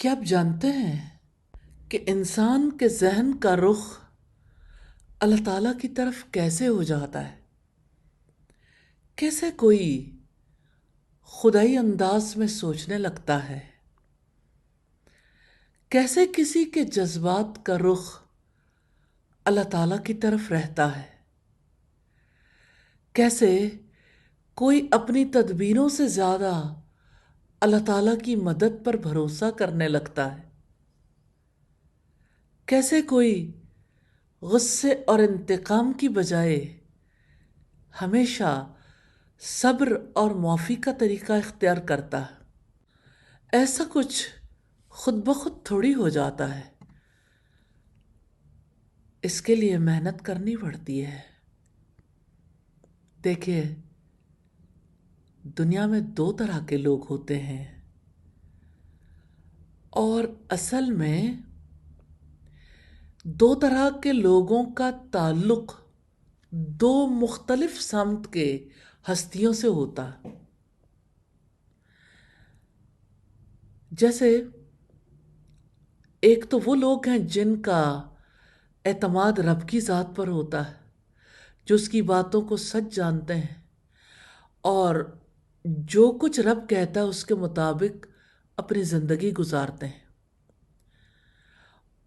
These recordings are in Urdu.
کیا آپ جانتے ہیں کہ انسان کے ذہن کا رخ اللہ تعالیٰ کی طرف کیسے ہو جاتا ہے؟ کیسے کوئی خدائی انداز میں سوچنے لگتا ہے؟ کیسے کسی کے جذبات کا رخ اللہ تعالیٰ کی طرف رہتا ہے؟ کیسے کوئی اپنی تدبیروں سے زیادہ اللہ تعالیٰ کی مدد پر بھروسہ کرنے لگتا ہے؟ کیسے کوئی غصے اور انتقام کی بجائے ہمیشہ صبر اور معافی کا طریقہ اختیار کرتا ہے؟ ایسا کچھ خود بخود تھوڑی ہو جاتا ہے، اس کے لیے محنت کرنی پڑتی ہے۔ دیکھیے، دنیا میں دو طرح کے لوگ ہوتے ہیں، اور اصل میں دو طرح کے لوگوں کا تعلق دو مختلف سمت کے ہستیوں سے ہوتا ہے۔ جیسے ایک تو وہ لوگ ہیں جن کا اعتماد رب کی ذات پر ہوتا ہے، جو اس کی باتوں کو سچ جانتے ہیں اور جو کچھ رب کہتا ہے اس کے مطابق اپنی زندگی گزارتے ہیں۔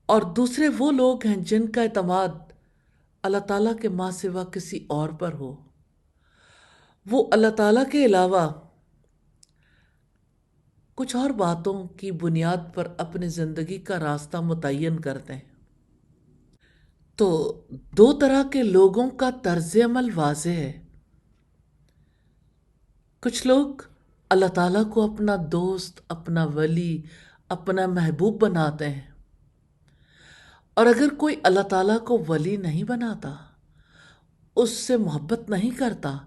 اور دوسرے وہ لوگ ہیں جن کا اعتماد اللہ تعالیٰ کے ماں سوا کسی اور پر ہو۔ وہ اللہ تعالیٰ کے علاوہ کچھ اور باتوں کی بنیاد پر اپنی زندگی کا راستہ متعین کرتے ہیں۔ تو دو طرح کے لوگوں کا طرز عمل واضح ہے۔ کچھ لوگ اللہ تعالیٰ کو اپنا دوست، اپنا ولی، اپنا محبوب بناتے ہیں، اور اگر کوئی اللہ تعالیٰ کو ولی نہیں بناتا، اس سے محبت نہیں کرتا،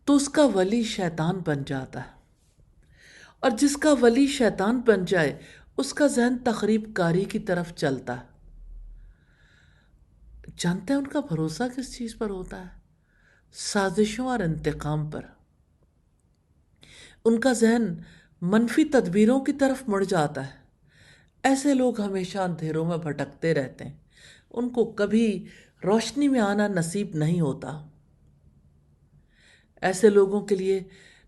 تو اس کا ولی شیطان بن جاتا ہے، اور جس کا ولی شیطان بن جائے اس کا ذہن تخریب کاری کی طرف چلتا ہے۔ جانتے ہیں ان کا بھروسہ کس چیز پر ہوتا ہے؟ سازشوں اور انتقام پر۔ ان کا ذہن منفی تدبیروں کی طرف مڑ جاتا ہے۔ ایسے لوگ ہمیشہ اندھیروں میں بھٹکتے رہتے ہیں، ان کو کبھی روشنی میں آنا نصیب نہیں ہوتا۔ ایسے لوگوں کے لیے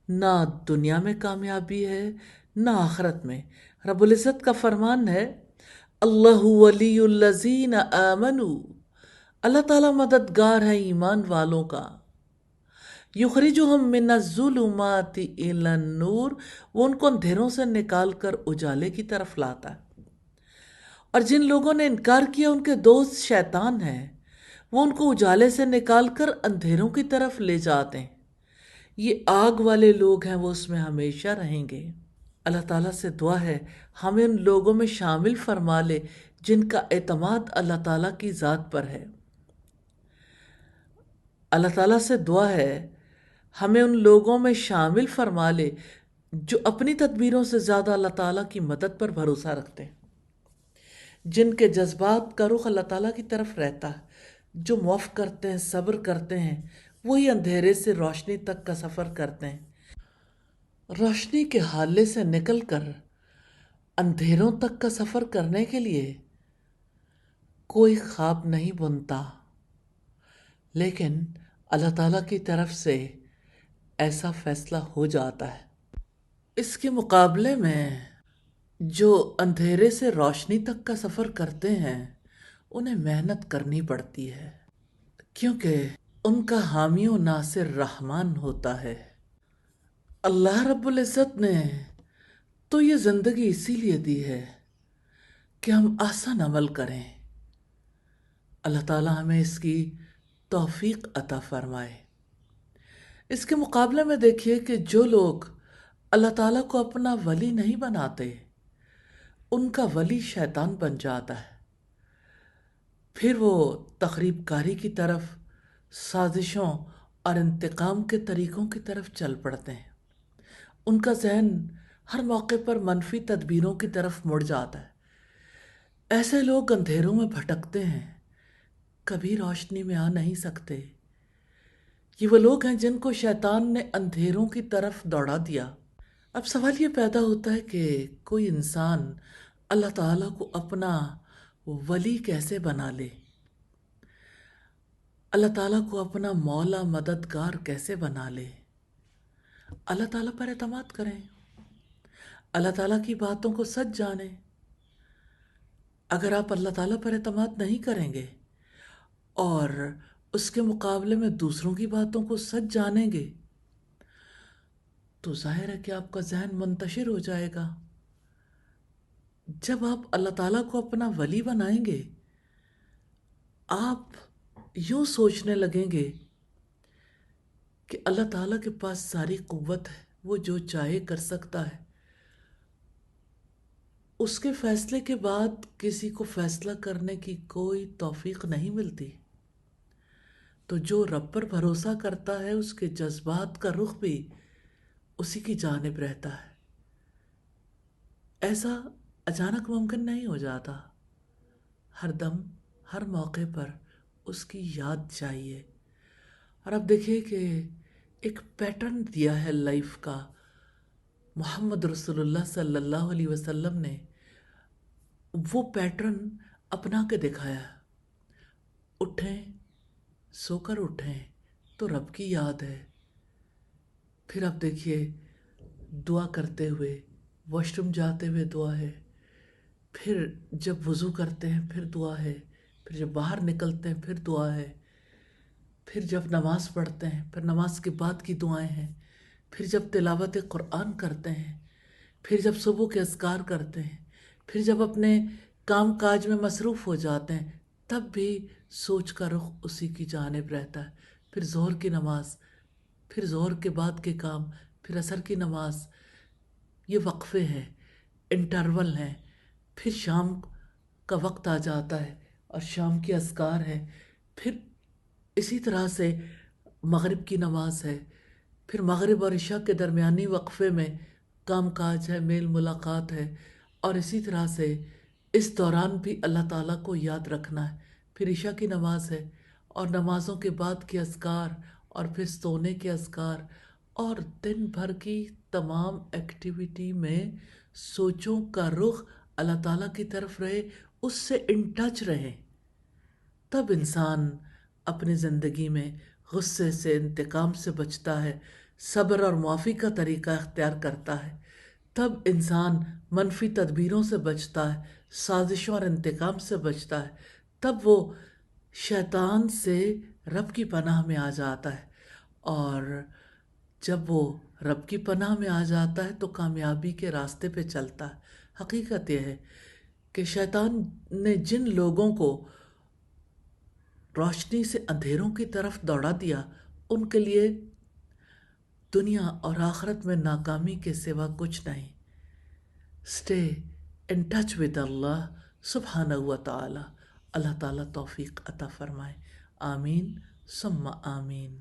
نہ دنیا میں کامیابی ہے نہ آخرت میں۔ رب العزت کا فرمان ہے، اللہ ولی الذین آمنوا، اللہ تعالیٰ مددگار ہے ایمان والوں کا۔ یخرجہم من الظلمات الی النور، وہ ان کو اندھیروں سے نکال کر اجالے کی طرف لاتا ہے۔ اور جن لوگوں نے انکار کیا ان کے دوست شیطان ہیں، وہ ان کو اجالے سے نکال کر اندھیروں کی طرف لے جاتے ہیں۔ یہ آگ والے لوگ ہیں، وہ اس میں ہمیشہ رہیں گے۔ اللہ تعالیٰ سے دعا ہے ہمیں ان لوگوں میں شامل فرما لے جن کا اعتماد اللہ تعالیٰ کی ذات پر ہے۔ اللہ تعالیٰ سے دعا ہے ہمیں ان لوگوں میں شامل فرما لے جو اپنی تدبیروں سے زیادہ اللہ تعالیٰ کی مدد پر بھروسہ رکھتے ہیں، جن کے جذبات کا رخ اللہ تعالیٰ کی طرف رہتا ہے، جو معاف کرتے ہیں، صبر کرتے ہیں، وہی اندھیرے سے روشنی تک کا سفر کرتے ہیں۔ روشنی کے حالے سے نکل کر اندھیروں تک کا سفر کرنے کے لیے کوئی خواب نہیں بنتا، لیکن اللہ تعالیٰ کی طرف سے ایسا فیصلہ ہو جاتا ہے۔ اس کے مقابلے میں جو اندھیرے سے روشنی تک کا سفر کرتے ہیں انہیں محنت کرنی پڑتی ہے، کیونکہ ان کا حامی و ناصر رحمان ہوتا ہے۔ اللہ رب العزت نے تو یہ زندگی اسی لیے دی ہے کہ ہم آسان عمل کریں۔ اللہ تعالیٰ ہمیں اس کی توفیق عطا فرمائے۔ اس کے مقابلے میں دیکھیے کہ جو لوگ اللہ تعالیٰ کو اپنا ولی نہیں بناتے، ان کا ولی شیطان بن جاتا ہے۔ پھر وہ تخریب کاری کی طرف، سازشوں اور انتقام کے طریقوں کی طرف چل پڑتے ہیں۔ ان کا ذہن ہر موقع پر منفی تدبیروں کی طرف مڑ جاتا ہے۔ ایسے لوگ اندھیروں میں بھٹکتے ہیں، کبھی روشنی میں آ نہیں سکتے۔ یہ وہ لوگ ہیں جن کو شیطان نے اندھیروں کی طرف دوڑا دیا۔ اب سوال یہ پیدا ہوتا ہے کہ کوئی انسان اللہ تعالیٰ کو اپنا ولی کیسے بنا لے، اللہ تعالیٰ کو اپنا مولا مددگار کیسے بنا لے۔ اللہ تعالیٰ پر اعتماد کریں، اللہ تعالیٰ کی باتوں کو سچ جانیں۔ اگر آپ اللہ تعالیٰ پر اعتماد نہیں کریں گے اور اس کے مقابلے میں دوسروں کی باتوں کو سچ جانیں گے تو ظاہر ہے کہ آپ کا ذہن منتشر ہو جائے گا۔ جب آپ اللہ تعالیٰ کو اپنا ولی بنائیں گے، آپ یوں سوچنے لگیں گے کہ اللہ تعالیٰ کے پاس ساری قوت ہے، وہ جو چاہے کر سکتا ہے، اس کے فیصلے کے بعد کسی کو فیصلہ کرنے کی کوئی توفیق نہیں ملتی۔ تو جو رب پر بھروسہ کرتا ہے اس کے جذبات کا رخ بھی اسی کی جانب رہتا ہے۔ ایسا اچانک ممکن نہیں ہو جاتا، ہر دم ہر موقع پر اس کی یاد چاہیے۔ اور اب دیکھیے کہ ایک پیٹرن دیا ہے لائف کا محمد رسول اللہ صلی اللہ علیہ وسلم نے، وہ پیٹرن اپنا کے دکھایا۔ اٹھیں، سو کر اٹھیں تو رب کی یاد ہے، پھر اب دیکھیے دعا کرتے ہوئے، واش روم جاتے ہوئے دعا ہے، پھر جب وضو کرتے ہیں پھر دعا ہے، پھر جب باہر نکلتے ہیں پھر دعا ہے، پھر جب نماز پڑھتے ہیں پھر نماز کے بعد کی دعائیں ہیں، پھر جب تلاوت قرآن کرتے ہیں، پھر جب صبح کے اذکار کرتے ہیں، پھر جب اپنے کام کاج میں مصروف ہو جاتے ہیں تب بھی سوچ کا رخ اسی کی جانب رہتا ہے۔ پھر ظہر کی نماز، پھر ظہر کے بعد کے کام، پھر عصر کی نماز، یہ وقفے ہیں، انٹرول ہیں، پھر شام کا وقت آ جاتا ہے اور شام کی اذکار ہے، پھر اسی طرح سے مغرب کی نماز ہے، پھر مغرب اور عشاء کے درمیانی وقفے میں کام کاج ہے، میل ملاقات ہے، اور اسی طرح سے اس دوران بھی اللہ تعالیٰ کو یاد رکھنا ہے۔ پھر عشاء کی نماز ہے اور نمازوں کے بعد کے اذکار اور پھر سونے کے اذکار، اور دن بھر کی تمام ایکٹیویٹی میں سوچوں کا رخ اللہ تعالیٰ کی طرف رہے، اس سے ان ٹچ رہیں۔ تب انسان اپنی زندگی میں غصے سے، انتقام سے بچتا ہے، صبر اور معافی کا طریقہ اختیار کرتا ہے۔ تب انسان منفی تدبیروں سے بچتا ہے، سازشوں اور انتقام سے بچتا ہے۔ تب وہ شیطان سے رب کی پناہ میں آ جاتا ہے، اور جب وہ رب کی پناہ میں آ جاتا ہے تو کامیابی کے راستے پہ چلتا ہے۔ حقیقت یہ ہے کہ شیطان نے جن لوگوں کو روشنی سے اندھیروں کی طرف دوڑا دیا، ان کے لیے دنیا اور آخرت میں ناکامی کے سوا کچھ نہیں۔ اسٹے ان ٹچ ود اللہ سبحانہ و تعالی۔ اللہ تعالیٰ توفیق عطا فرمائے، آمین ثم آمین۔